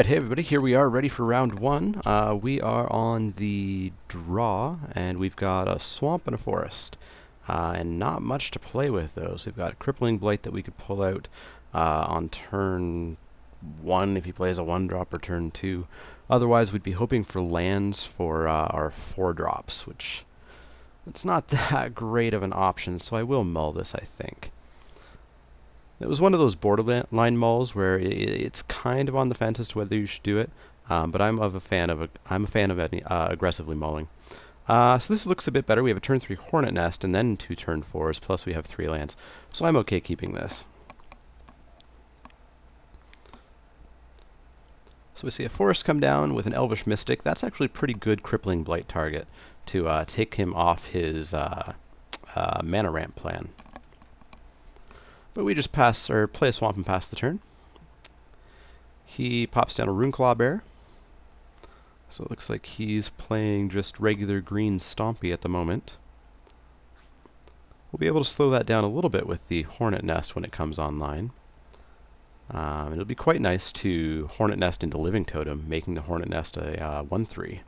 Alright, hey everybody, here we are ready for round one. We are on the draw, and we've got a swamp and a forest. And not much to play with those. We've got a crippling blight that we could pull out on turn 1 if he plays a 1-drop, or turn 2. Otherwise, we'd be hoping for lands for our 4-drops, which it's not that great of an option, so I will mull this, I think. It was one of those borderline mulls where it's kind of on the fence as to whether you should do it, but I'm a fan of aggressively mulling. So this looks a bit better. We have a turn 3 Hornet Nest and then 2 turn 4s, plus we have 3 lands. So I'm okay keeping this. So we see a forest come down with an Elvish Mystic. That's actually a pretty good Crippling Blight target to take him off his mana ramp plan. But we just play a swamp and pass the turn. He pops down a Runeclaw Bear. So it looks like he's playing just regular green Stompy at the moment. We'll be able to slow that down a little bit with the Hornet Nest when it comes online. It'll be quite nice to Hornet Nest into Living Totem, making the Hornet Nest a 1/3.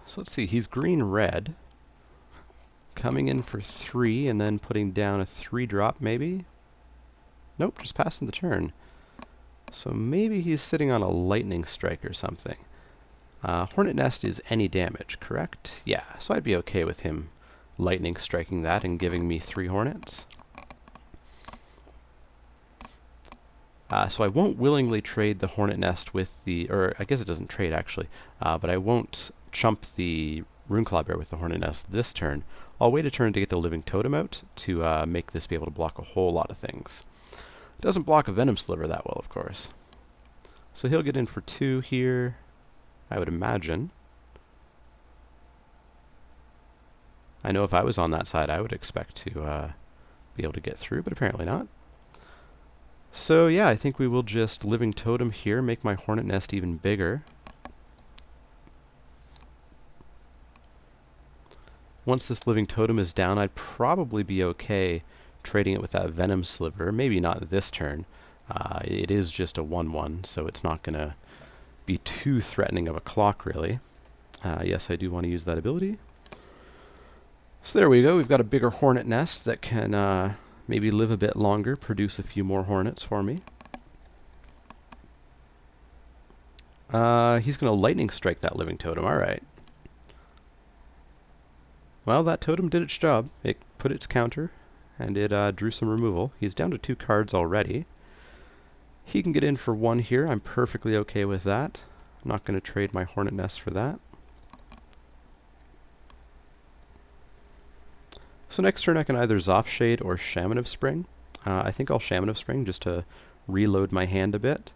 So let's see, he's green-red, coming in for 3 and then putting down a 3-drop maybe? Nope, just passing the turn. So maybe he's sitting on a Lightning Strike or something. Hornet Nest is any damage, correct? Yeah, so I'd be okay with him Lightning Striking that and giving me 3 Hornets. So I won't willingly trade the Hornet Nest with the, or I guess it doesn't trade actually, but I won't chump the Runeclaw Bear with the Hornet Nest this turn. I'll wait a turn to get the Living Totem out to make this be able to block a whole lot of things. It doesn't block a Venom Sliver that well, of course. So he'll get in for 2 here, I would imagine. I know if I was on that side, I would expect to be able to get through, but apparently not. So yeah, I think we will just Living Totem here, make my Hornet Nest even bigger. Once this Living Totem is down, I'd probably be okay trading it with that Venom Sliver. Maybe not this turn. It is just a 1/1, so it's not going to be too threatening of a clock, really. Yes, I do want to use that ability. So there we go. We've got a bigger Hornet Nest that can maybe live a bit longer, produce a few more Hornets for me. He's going to Lightning Strike that Living Totem. All right. Well, that totem did its job. It put its counter, and it drew some removal. He's down to 2 cards already. He can get in for 1 here. I'm perfectly okay with that. I'm not going to trade my Hornet Nest for that. So next turn I can either Zoff Shade or Shaman of Spring. I think I'll Shaman of Spring just to reload my hand a bit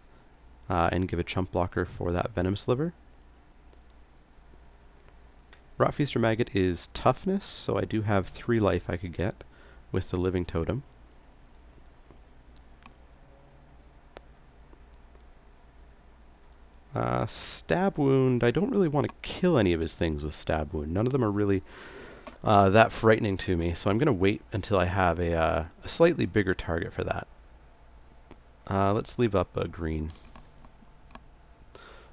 and give a chump blocker for that Venom Sliver. Rotfeaster Maggot is toughness, so I do have 3 life I could get with the Living Totem. Stab Wound, I don't really want to kill any of his things with Stab Wound. None of them are really that frightening to me, so I'm going to wait until I have a slightly bigger target for that. Let's leave up a green.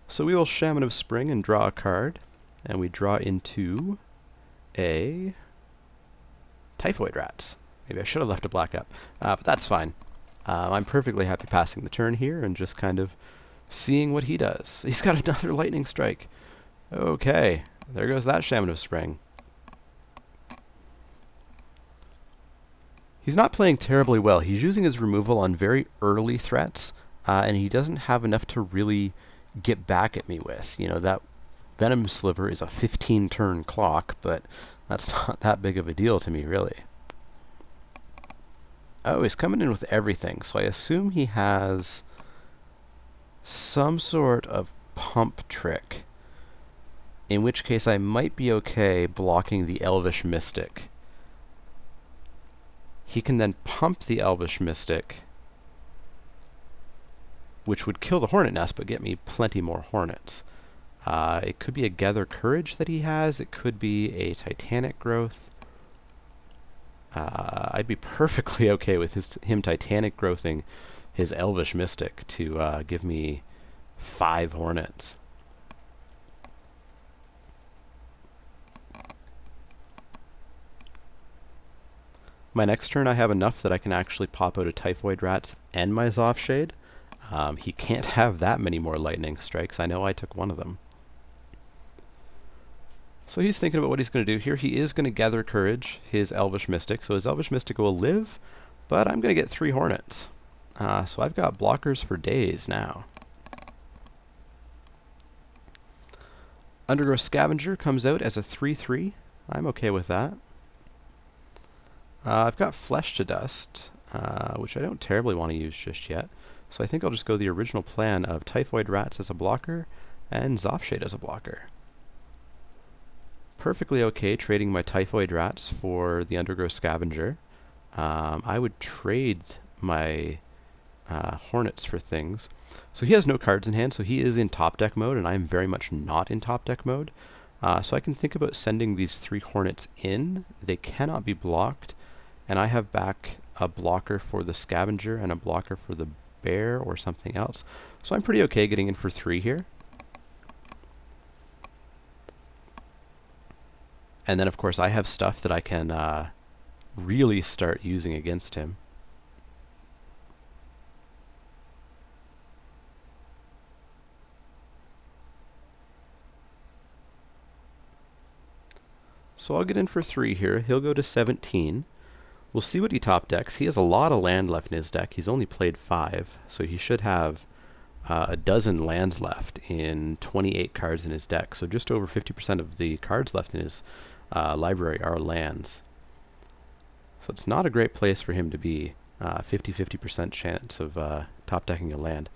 So we will Shaman of Spring and draw a card. And we draw into a Typhoid Rats. Maybe I should have left a black up, but that's fine. I'm perfectly happy passing the turn here and just kind of seeing what he does. He's got another Lightning Strike. Okay, there goes that Shaman of Spring. He's not playing terribly well. He's using his removal on very early threats, and he doesn't have enough to really get back at me with. You know, that Venom Sliver is a 15-turn clock, but that's not that big of a deal to me, really. Oh, he's coming in with everything, so I assume he has some sort of pump trick, in which case I might be okay blocking the Elvish Mystic. He can then pump the Elvish Mystic, which would kill the Hornet Nest, but get me plenty more Hornets. It could be a Gather Courage that he has. It could be a Titanic Growth. I'd be perfectly okay with him Titanic growthing his Elvish Mystic to give me 5 Hornets. My next turn I have enough that I can actually pop out a Typhoid Rats and my Zoff Shade. He can't have that many more Lightning Strikes. I know I took one of them. So he's thinking about what he's going to do here. He is going to Gather Courage, his Elvish Mystic. So his Elvish Mystic will live, but I'm going to get 3 Hornets. So I've got blockers for days now. Undergrowth Scavenger comes out as a 3/3. I'm okay with that. I've got Flesh to Dust, which I don't terribly want to use just yet. So I think I'll just go the original plan of Typhoid Rats as a blocker and Zoff Shade as a blocker. Perfectly okay trading my Typhoid Rats for the Undergrowth Scavenger. I would trade my Hornets for things. So he has no cards in hand, so he is in top deck mode, and I'm very much not in top deck mode. So I can think about sending these 3 Hornets in. They cannot be blocked, and I have back a blocker for the Scavenger and a blocker for the Bear or something else. So I'm pretty okay getting in for 3 here. And then, of course, I have stuff that I can really start using against him. So I'll get in for 3 here. He'll go to 17. We'll see what he top decks. He has a lot of land left in his deck. He's only played 5, so he should have a dozen lands left in 28 cards in his deck. So just over 50% of the cards left in his library are lands. So it's not a great place for him to be. 50% chance of top decking a land.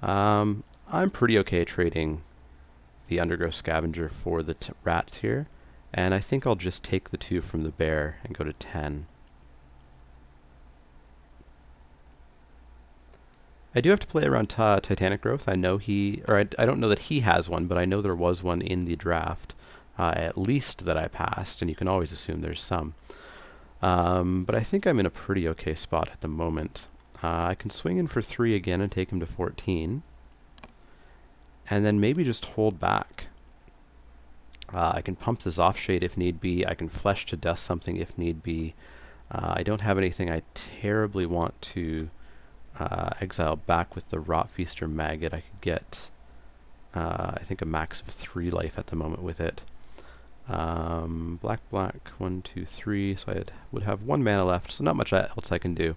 I'm pretty okay trading the Undergrowth Scavenger for the Rats here. And I think I'll just take the 2 from the Bear and go to 10. I do have to play around Titanic Growth. I know I don't know that he has one, but I know there was one in the draft, at least that I passed, and you can always assume there's some. But I think I'm in a pretty okay spot at the moment. I can swing in for 3 again and take him to 14. And then maybe just hold back. I can pump the Zoff Shade if need be. I can Flesh to Dust something if need be. I don't have anything I terribly want to exile back with the Rot Feaster Maggot. I could get, I think, a max of 3 life at the moment with it. Black, 1, 2, 3. So I would have 1 mana left, so not much else I can do.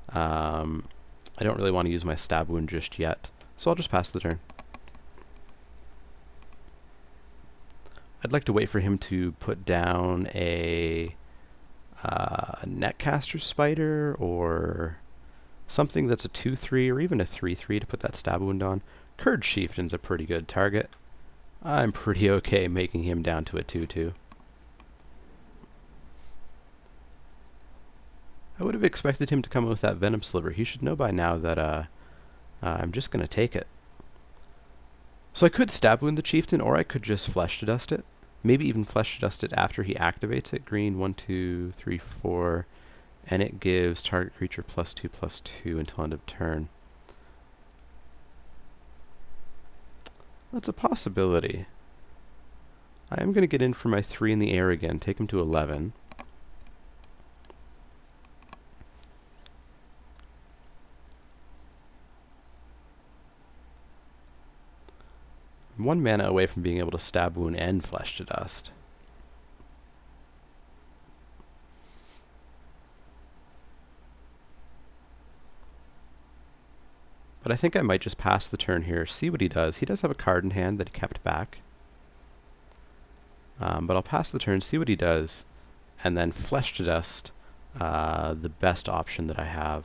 I don't really want to use my Stab Wound just yet, so I'll just pass the turn. I'd like to wait for him to put down a Netcaster Spider or something that's a 2/3 or even a 3/3 to put that Stab Wound on. Curd Chieftain's a pretty good target. I'm pretty okay making him down to a 2/2. I would have expected him to come with that Venom Sliver. He should know by now that I'm just going to take it. So I could Stab Wound the Chieftain, or I could just Flesh to Dust it. Maybe even Flesh to Dust it after he activates it. Green, 1, 2, 3, 4. And it gives target creature +2/+2 until end of turn. That's a possibility. I am going to get in for my 3 in the air again, take him to 11. I'm 1 mana away from being able to Stab Wound and Flesh to Dust. But I think I might just pass the turn here, see what he does. He does have a card in hand that he kept back. But I'll pass the turn, see what he does, and then Flesh to Dust, the best option that I have.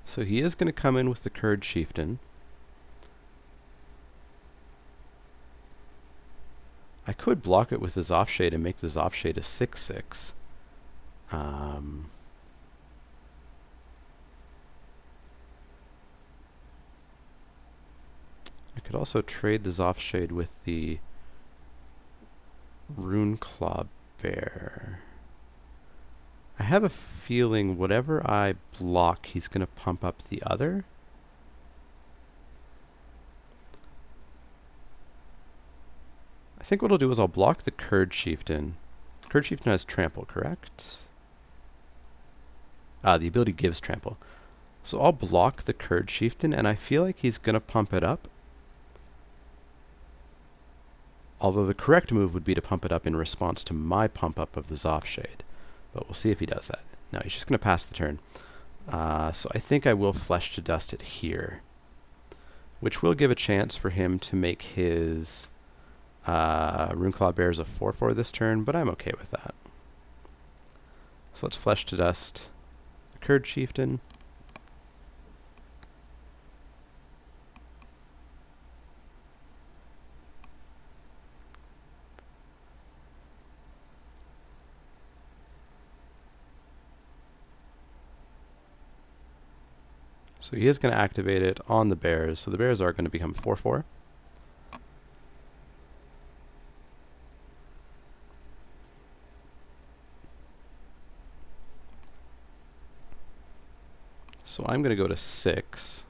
So he is going to come in with the Curd Chieftain. I could block it with the Zoff-Shade and make the Zoff-Shade a 6/6. I could also trade the Zoff-Shade with the Runeclaw Bear. I have a feeling whatever I block, he's going to pump up the other. I think what I'll do is I'll block the Curd Chieftain. Curd Chieftain has trample, correct? The ability gives trample. So I'll block the Curd Chieftain, and I feel like he's going to pump it up. Although the correct move would be to pump it up in response to my pump up of the Zoff-Shade. But we'll see if he does that. No, he's just going to pass the turn. So I think I will Flesh to Dust it here, which will give a chance for him to make his Runeclaw Bears a 4/4 this turn, but I'm okay with that. So let's Flesh to Dust the Curd Chieftain. So he is going to activate it on the bears, so the bears are going to become 4/4. So I'm going to go to 6.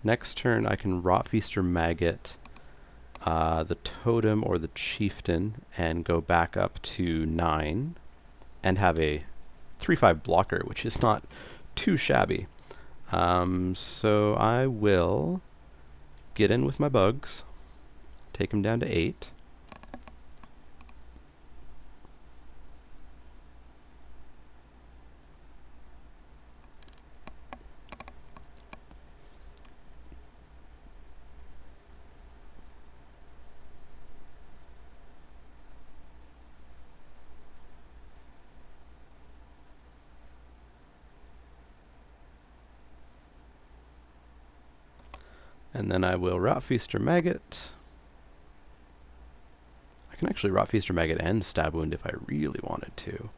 Next turn I can Rotfeast or Maggot the Totem or the Chieftain and go back up to 9 and have a 3/5 blocker, which is not too shabby. So I will get in with my bugs, take him down to 8. And then I will Rotfeast or Maggot. I can actually Rotfeast or Maggot and Stab Wound if I really wanted to.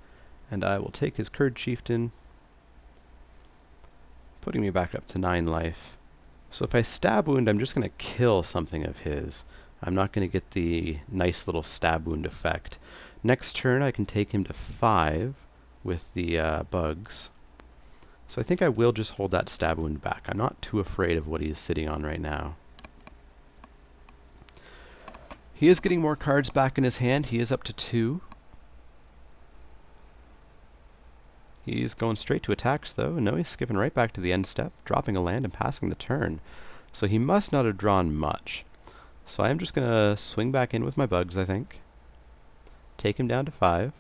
And I will take his Curd Chieftain, putting me back up to 9 life. So if I Stab Wound, I'm just going to kill something of his. I'm not going to get the nice little Stab Wound effect. Next turn, I can take him to 5 with the bugs. So I think I will just hold that Stab Wound back. I'm not too afraid of what he is sitting on right now. He is getting more cards back in his hand. He is up to 2. He's going straight to attacks, though. No, he's skipping right back to the end step, dropping a land and passing the turn. So he must not have drawn much. So I'm just going to swing back in with my bugs, I think. Take him down to 5.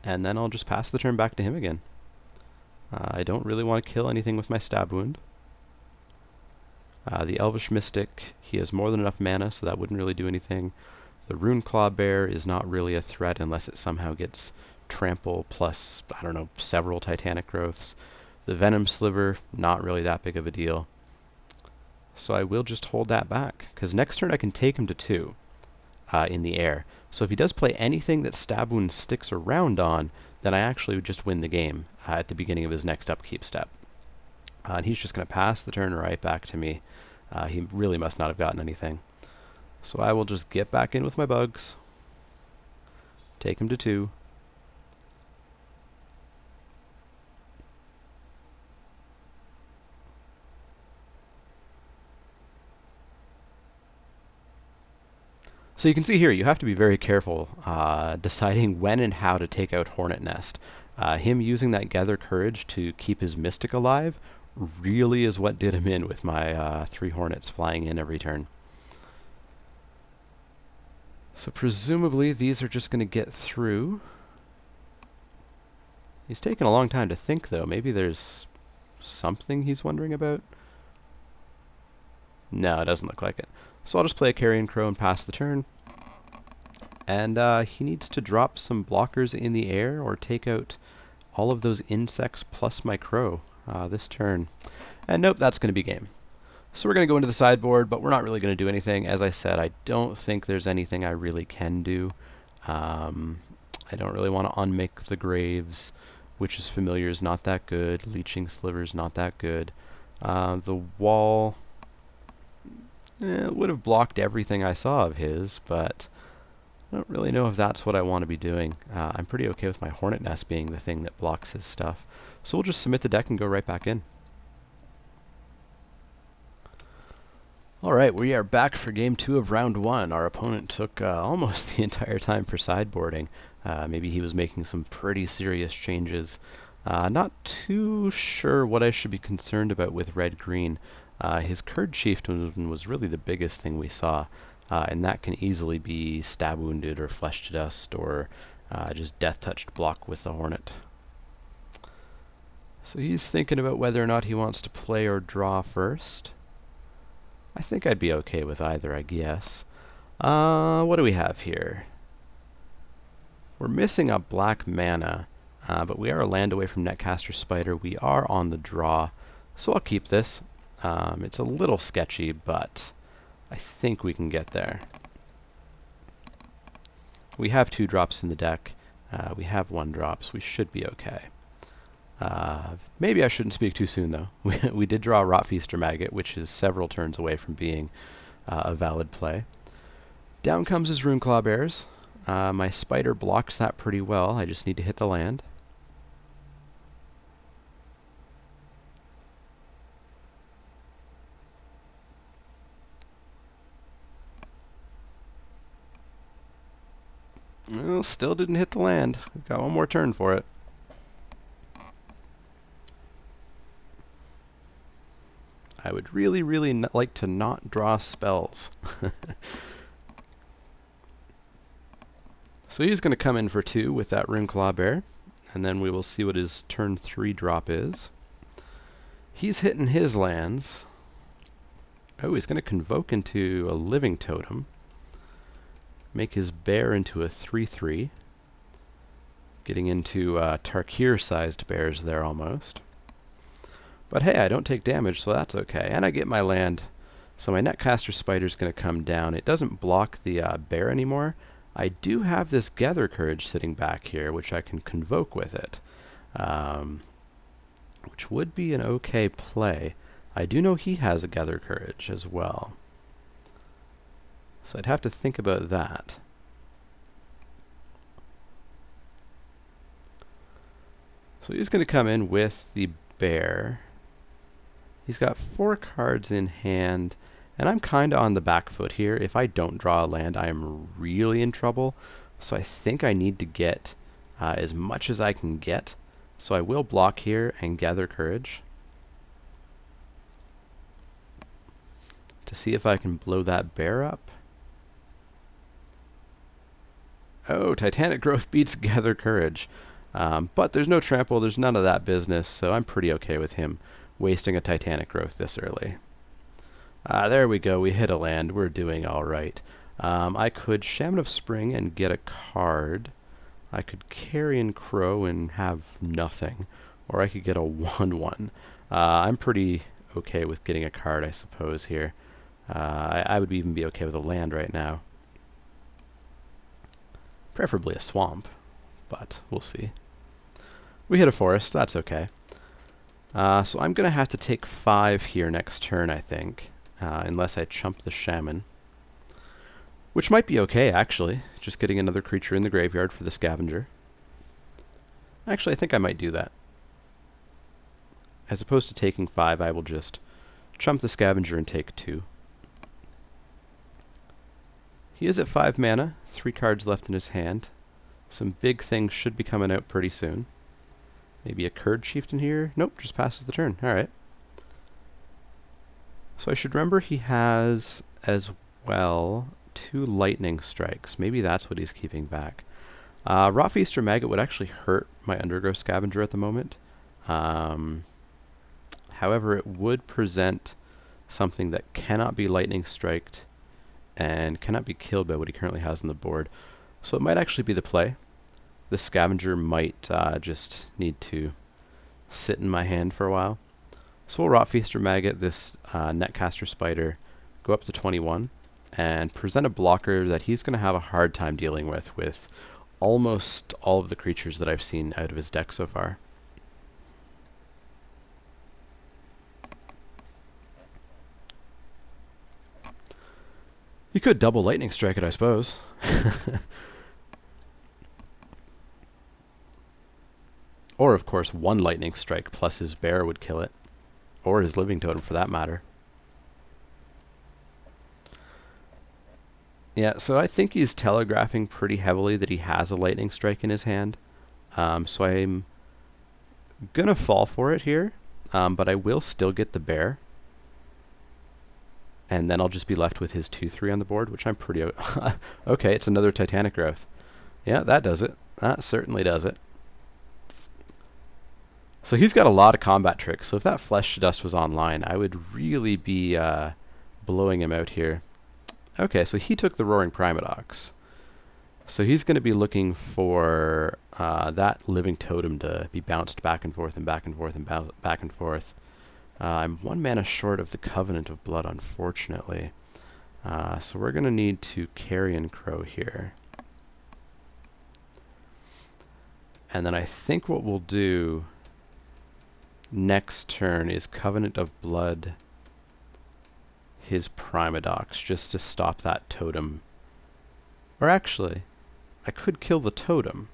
And then I'll just pass the turn back to him again. I don't really want to kill anything with my Stab Wound. The Elvish Mystic, he has more than enough mana, so that wouldn't really do anything. The Runeclaw Bear is not really a threat unless it somehow gets Trample plus, I don't know, several Titanic Growths. The Venom Sliver, not really that big of a deal. So I will just hold that back, because next turn I can take him to 2 in the air. So if he does play anything that Stab Wound sticks around on, then I actually would just win the game at the beginning of his next upkeep step. And he's just going to pass the turn right back to me. He really must not have gotten anything. So I will just get back in with my bugs, take him to 2. So you can see here, you have to be very careful deciding when and how to take out Hornet Nest. Him using that Gather Courage to keep his Mystic alive really is what did him in with my 3 Hornets flying in every turn. So presumably these are just going to get through. He's taken a long time to think, though. Maybe there's something he's wondering about? No, it doesn't look like it. So I'll just play a Carrion Crow and pass the turn. And he needs to drop some blockers in the air or take out all of those insects plus my crow this turn. And nope, that's going to be game. So we're going to go into the sideboard, but we're not really going to do anything. As I said, I don't think there's anything I really can do. I don't really want to unmake the graves. Witch's Familiar is not that good. Leeching Sliver's not that good. The wall would have blocked everything I saw of his, but I don't really know if that's what I want to be doing. I'm pretty okay with my Hornet Nest being the thing that blocks his stuff. So we'll just submit the deck and go right back in. Alright, we are back for game 2 of round 1. Our opponent took almost the entire time for sideboarding. Maybe he was making some pretty serious changes. Not too sure what I should be concerned about with red-green. His Curd Chieftain was really the biggest thing we saw, and that can easily be stab wounded or flesh to dust or just death touched block with the Hornet. So he's thinking about whether or not he wants to play or draw first. I think I'd be okay with either, I guess. What do we have here? We're missing a black mana, but we are a land away from Netcaster Spider. We are on the draw, so I'll keep this. It's a little sketchy, but I think we can get there. We have 2 drops in the deck. We have 1 drop, so we should be okay. Maybe I shouldn't speak too soon, though. We did draw a Rotfeaster Maggot, which is several turns away from being a valid play. Down comes his Runeclaw Bears. My Spider blocks that pretty well. I just need to hit the land. Well, still didn't hit the land. We've got 1 more turn for it. I would really, really like to not draw spells. So he's going to come in for 2 with that Runeclaw Bear, and then we will see what his turn 3 drop is. He's hitting his lands. Oh, he's going to convoke into a Living Totem. Make his bear into a 3/3. Getting into Tarkir-sized bears there almost. But hey, I don't take damage, so that's okay. And I get my land. So my Netcaster Spider's going to come down. It doesn't block the bear anymore. I do have this Gather Courage sitting back here, which I can convoke with it. Which would be an okay play. I do know he has a Gather Courage as well. So I'd have to think about that. So he's going to come in with the bear. He's got 4 cards in hand, and I'm kind of on the back foot here. If I don't draw a land, I am really in trouble. So I think I need to get as much as I can get. So I will block here and Gather Courage to see if I can blow that bear up. Oh, Titanic Growth beats Gather Courage. But there's no trample, there's none of that business, so I'm pretty okay with him wasting a Titanic Growth this early. There we go, we hit a land, we're doing alright. I could Shaman of Spring and get a card. I could Carrion Crow and have nothing. Or I could get a 1/1. I'm pretty okay with getting a card, I suppose, here. I would even be okay with a land right now. Preferably a swamp, but we'll see. We hit a forest, that's okay. So I'm going to have to take 5 here next turn, I think, unless I chump the Shaman. Which might be okay, actually, just getting another creature in the graveyard for the Scavenger. Actually, I think I might do that. As opposed to taking 5, I will just chump the Scavenger and take 2. He is at 5 mana, 3 cards left in his hand. Some big things should be coming out pretty soon. Maybe a Curd Chieftain here? Nope, just passes the turn. Alright. So I should remember he has, as well, 2 Lightning Strikes. Maybe that's what he's keeping back. Rotfeaster Maggot would actually hurt my Undergrowth Scavenger at the moment. However, it would present something that cannot be Lightning Striked and cannot be killed by what he currently has on the board. So it might actually be the play. The scavenger might just need to sit in my hand for a while. So we'll Rotfeaster Maggot this Netcaster Spider, go up to 21, and present a blocker that he's going to have a hard time dealing with almost all of the creatures that I've seen out of his deck so far. You could double Lightning Strike it, I suppose. Or, of course, one Lightning Strike plus his bear would kill it. Or his Living Totem, for that matter. Yeah, so I think he's telegraphing pretty heavily that he has a Lightning Strike in his hand. So I'm going to fall for it here, but I will still get the bear. And then I'll just be left with his 2/3 on the board, which I'm pretty... Okay, it's another Titanic Growth. Yeah, that does it. That certainly does it. So he's got a lot of combat tricks, so if that Flesh to Dust was online, I would really be blowing him out here. Okay, so he took the Roaring Primadox. So he's going to be looking for that Living Totem to be bounced back and forth and back and forth and back and forth. I'm 1 mana short of the Covenant of Blood, unfortunately. So we're going to need to Carrion Crow here. And then I think what we'll do next turn is Covenant of Blood his Primadox, just to stop that totem. Or actually, I could kill the totem,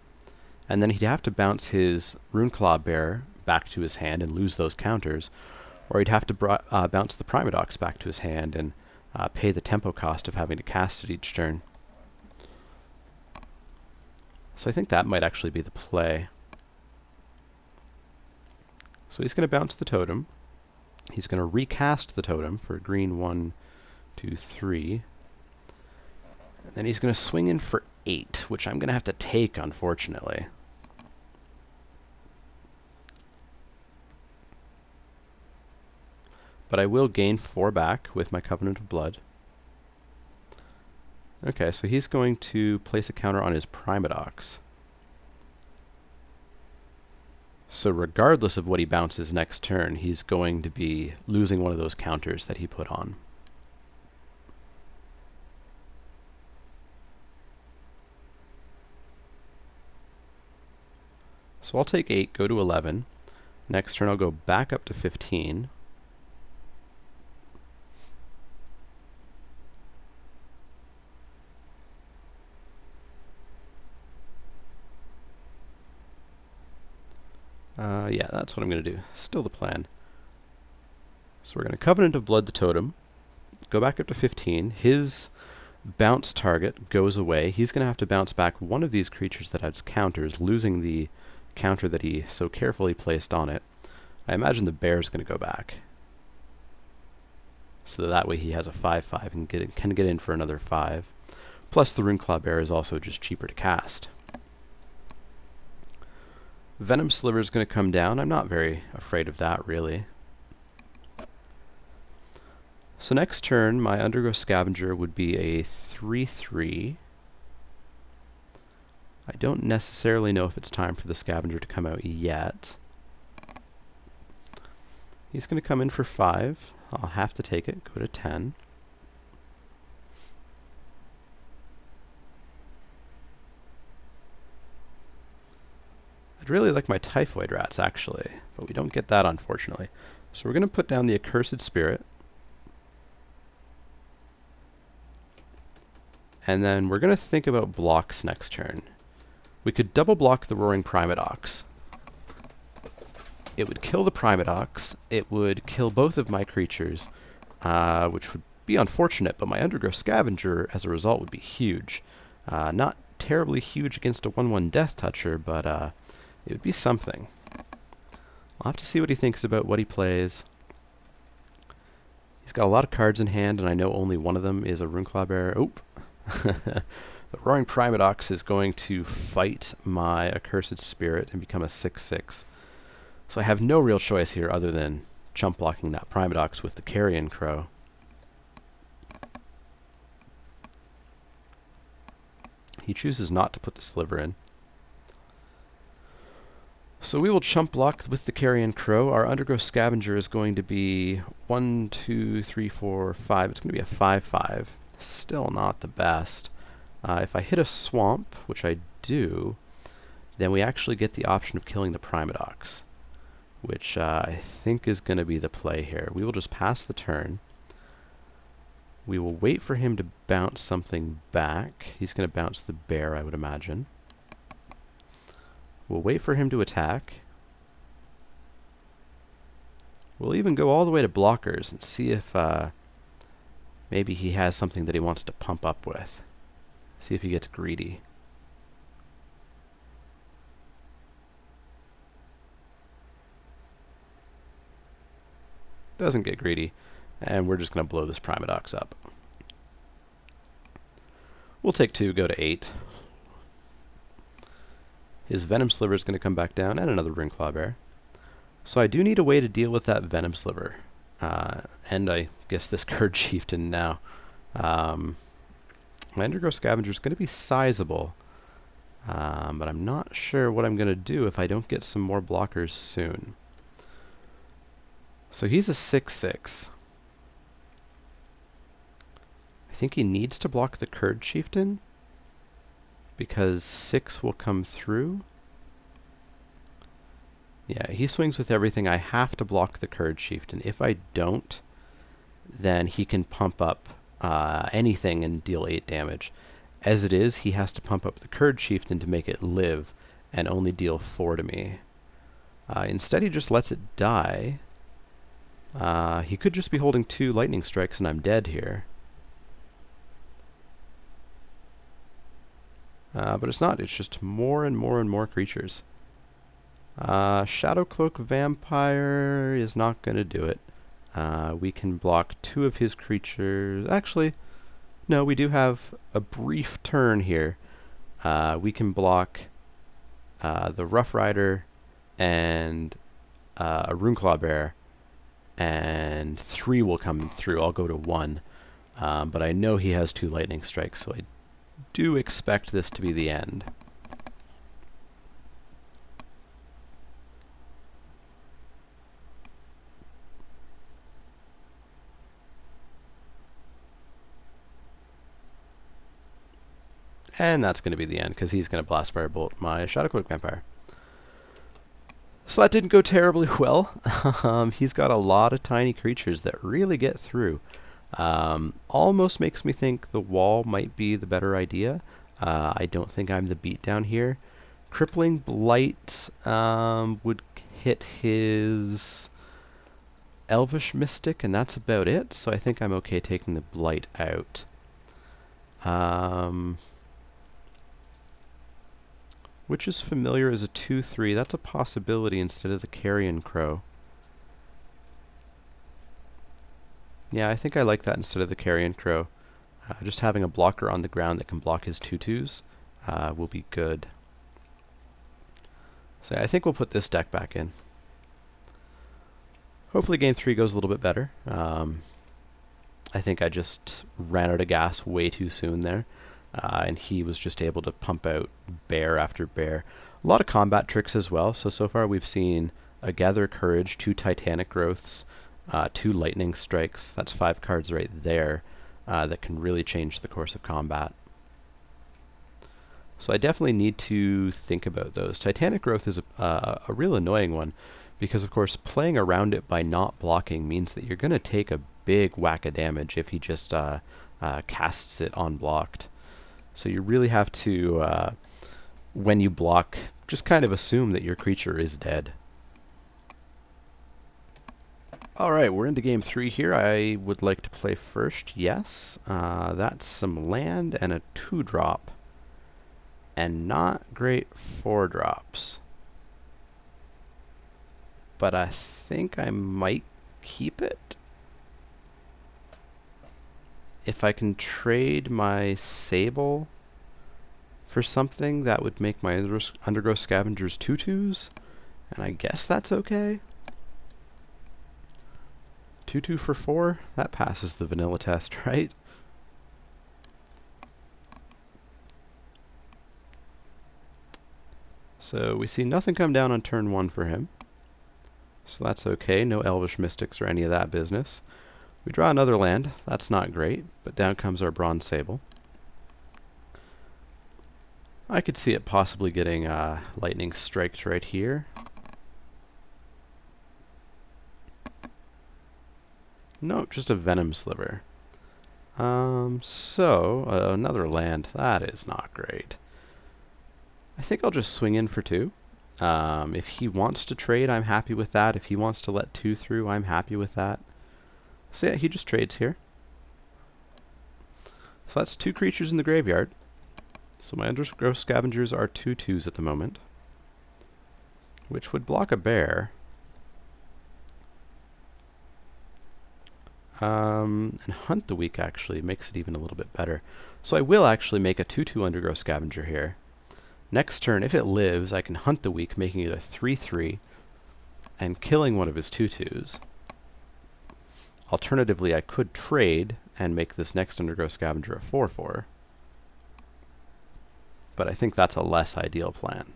and then he'd have to bounce his Runeclaw Bear back to his hand and lose those counters, or he'd have to bounce the Primadox back to his hand and pay the tempo cost of having to cast it each turn. So I think that might actually be the play. So he's going to bounce the totem. He's going to recast the totem for green 1, 2, 3. And then he's going to swing in for 8, which I'm going to have to take, unfortunately. But I will gain 4 back with my Covenant of Blood. Okay, so he's going to place a counter on his Primadox. So regardless of what he bounces next turn, he's going to be losing one of those counters that he put on. So I'll take 8, go to 11. Next turn I'll go back up to 15. Yeah, that's what I'm going to do. Still the plan. So we're going to Covenant of Blood the totem, go back up to 15. His bounce target goes away. He's going to have to bounce back one of these creatures that has counters, losing the counter that he so carefully placed on it. I imagine the bear's going to go back. So that way he has a 5/5 and can get in for another 5. Plus the Runeclaw Bear is also just cheaper to cast. Venom Sliver is going to come down. I'm not very afraid of that, really. So next turn, my Undergrowth Scavenger would be a 3/3. I don't necessarily know if it's time for the Scavenger to come out yet. He's going to come in for 5. I'll have to take it, go to 10. I'd really like my Typhoid Rats, actually, but we don't get that, unfortunately. So we're going to put down the Accursed Spirit. And then we're going to think about blocks next turn. We could double block the Roaring Primadox. It would kill the Primadox. It would kill both of my creatures, which would be unfortunate, but my Undergrowth Scavenger, as a result, would be huge. Not terribly huge against a 1/1 Death Toucher, but it would be something. I'll have to see what he thinks about what he plays. He's got a lot of cards in hand, and I know only one of them is a Runeclaw Bear. Oop! The Roaring Primadox is going to fight my Accursed Spirit and become a 6/6. So I have no real choice here other than chump blocking that Primadox with the Carrion Crow. He chooses not to put the sliver in. So we will chump block with the Carrion Crow. Our Undergrowth Scavenger is going to be 1, 2, 3, 4, 5. It's going to be a 5/5. Still not the best. If I hit a swamp, which I do, then we actually get the option of killing the Primadox, which I think is going to be the play here. We will just pass the turn. We will wait for him to bounce something back. He's going to bounce the bear, I would imagine. We'll wait for him to attack. We'll even go all the way to blockers and see if maybe he has something that he wants to pump up with. See if he gets greedy. Doesn't get greedy, and we're just going to blow this Primadox up. We'll take 2, go to 8. His Venom Sliver is going to come back down, and another Ringclaw Bear. So I do need a way to deal with that Venom Sliver. And I guess this Curd Chieftain now. My Undergrowth Scavenger is going to be sizable, but I'm not sure what I'm going to do if I don't get some more blockers soon. So he's a 6/6. I think he needs to block the Curd Chieftain, because 6 will come through. Yeah, he swings with everything. I have to block the Curd Chieftain. If I don't, then he can pump up anything and deal 8 damage. As it is, he has to pump up the Curd Chieftain to make it live and only deal 4 to me. Instead, he just lets it die. He could just be holding 2 lightning strikes and I'm dead here. But it's not. It's just more and more and more creatures. Shadowcloak Vampire is not going to do it. We can block 2 of his creatures. Actually, no, we do have a brief turn here. We can block the Rough Rider and a Runeclaw Bear, and 3 will come through. I'll go to 1. But I know he has 2 lightning strikes, so I do expect this to be the end. And that's going to be the end, because he's going to Blast Firebolt my Shadowcloak Vampire. So that didn't go terribly well. He's got a lot of tiny creatures that really get through. Almost makes me think the wall might be the better idea. I don't think I'm the beatdown here. Crippling Blight would hit his Elvish Mystic, and that's about it. So I think I'm okay taking the Blight out. Which is familiar as a 2/3. That's a possibility instead of the Carrion Crow. Yeah, I think I like that instead of the Carrion Crow. Just having a blocker on the ground that can block his 2/2s will be good. So I think we'll put this deck back in. Hopefully game 3 goes a little bit better. I think I just ran out of gas way too soon there. And he was just able to pump out bear after bear. A lot of combat tricks as well. So far we've seen a Gather Courage, 2 Titanic Growths, 2 Lightning Strikes. That's 5 cards right there that can really change the course of combat. So I definitely need to think about those. Titanic Growth is a real annoying one, because of course playing around it by not blocking means that you're going to take a big whack of damage if he just casts it unblocked. So you really have to, when you block, just kind of assume that your creature is dead. Alright, we're into game 3 here. I would like to play first, yes. That's some land and a 2-drop. And not great 4-drops. But I think I might keep it. If I can trade my Sable for something, that would make my Undergrowth Scavengers 2/2s, and I guess that's okay. 2/2 for 4? That passes the vanilla test, right? So we see nothing come down on turn 1 for him. So that's okay, no Elvish Mystics or any of that business. We draw another land, that's not great, but down comes our Bronze Sable. I could see it possibly getting lightning striked right here. Nope, just a Venom Sliver. Another land. That is not great. I think I'll just swing in for 2. If he wants to trade, I'm happy with that. If he wants to let 2 through, I'm happy with that. So yeah, he just trades here. So that's 2 creatures in the graveyard. So my Undergrowth Scavengers are 2/2s at the moment, which would block a bear. And Hunt the Weak actually makes it even a little bit better. So I will actually make a 2/2 Undergrowth Scavenger here. Next turn, if it lives, I can Hunt the Weak, making it a 3/3, and killing one of his 2/2s. Alternatively, I could trade and make this next Undergrowth Scavenger a 4/4. But I think that's a less ideal plan.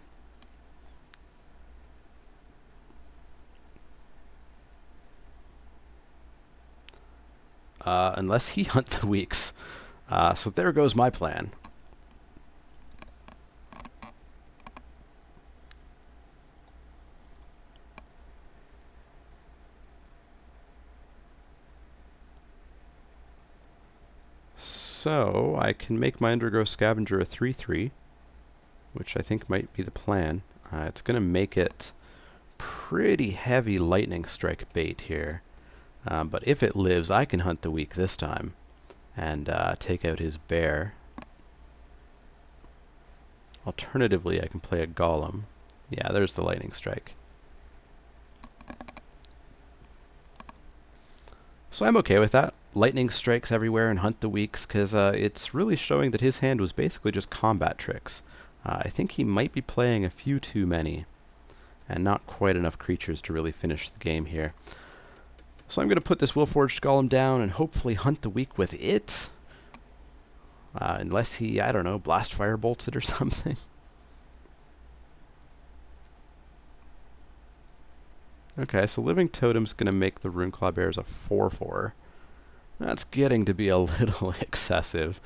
Unless he Hunt the Weaks. So there goes my plan. So I can make my Undergrowth Scavenger a 3/3, which I think might be the plan. It's going to make it pretty heavy lightning strike bait here. But if it lives, I can Hunt the Weak this time and take out his bear. Alternatively, I can play a Golem. Yeah, there's the lightning strike. So I'm okay with that. Lightning strikes everywhere and Hunt the Weaks, because it's really showing that his hand was basically just combat tricks. I think he might be playing a few too many, and not quite enough creatures to really finish the game here. So I'm going to put this Willforged Golem down and hopefully Hunt the Weak with it. Unless he, I don't know, Blast Firebolts it or something. Okay, so Living Totem's going to make the Runeclaw Bears a 4/4. That's getting to be a little excessive.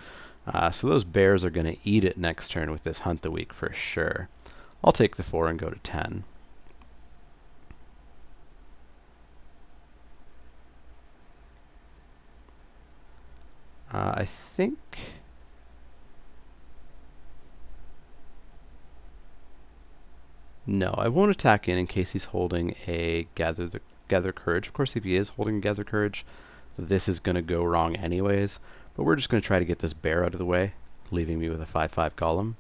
So those bears are going to eat it next turn with this Hunt the Weak for sure. I'll take the 4 and go to 10. I think... No, I won't attack in case he's holding a Gather Courage. Of course, if he is holding a Gather Courage, this is going to go wrong anyways. But we're just going to try to get this bear out of the way, leaving me with a 5/5 Golem.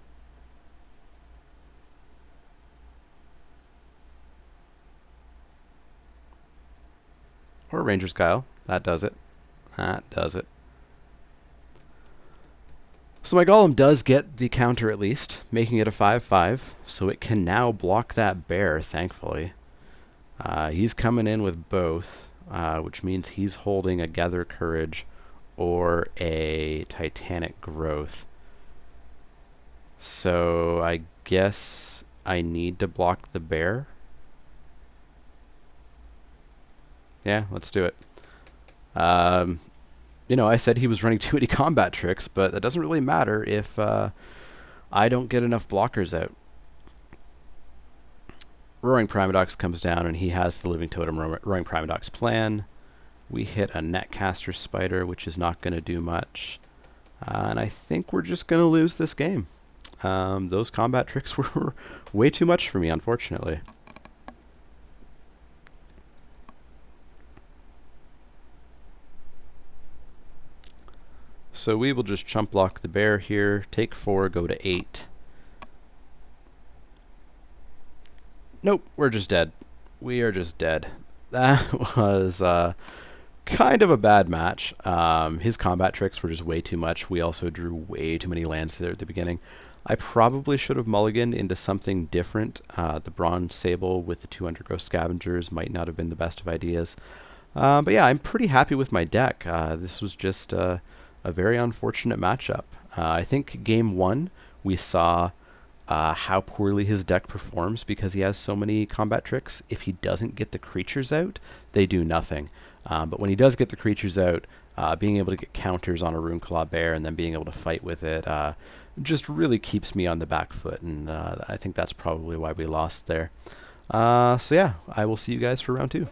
Or Ranger's Guile. That does it. That does it. So my Golem does get the counter at least, making it a 5/5, so it can now block that bear, thankfully. He's coming in with both, which means he's holding a Gather Courage or a Titanic Growth. So I guess I need to block the bear. Yeah, let's do it. You know, I said he was running too many combat tricks, but that doesn't really matter if I don't get enough blockers out. Roaring Primadox comes down, and he has the Living Totem Roaring Primadox plan. We hit a Netcaster Spider, which is not going to do much. And I think we're just going to lose this game. Those combat tricks were way too much for me, unfortunately. So we will just chump block the bear here, take 4, go to 8. Nope, we're just dead. We are just dead. That was kind of a bad match. His combat tricks were just way too much. We also drew way too many lands there at the beginning. I probably should have mulliganed into something different. The Bronze Sable with the 2 Undergrowth Scavengers might not have been the best of ideas. But yeah, I'm pretty happy with my deck. This was just a very unfortunate matchup. I think game 1 we saw how poorly his deck performs because he has so many combat tricks. If he doesn't get the creatures out, they do nothing. But when he does get the creatures out, being able to get counters on a Runeclaw Bear and then being able to fight with it just really keeps me on the back foot, and I think that's probably why we lost there. So yeah, I will see you guys for round 2.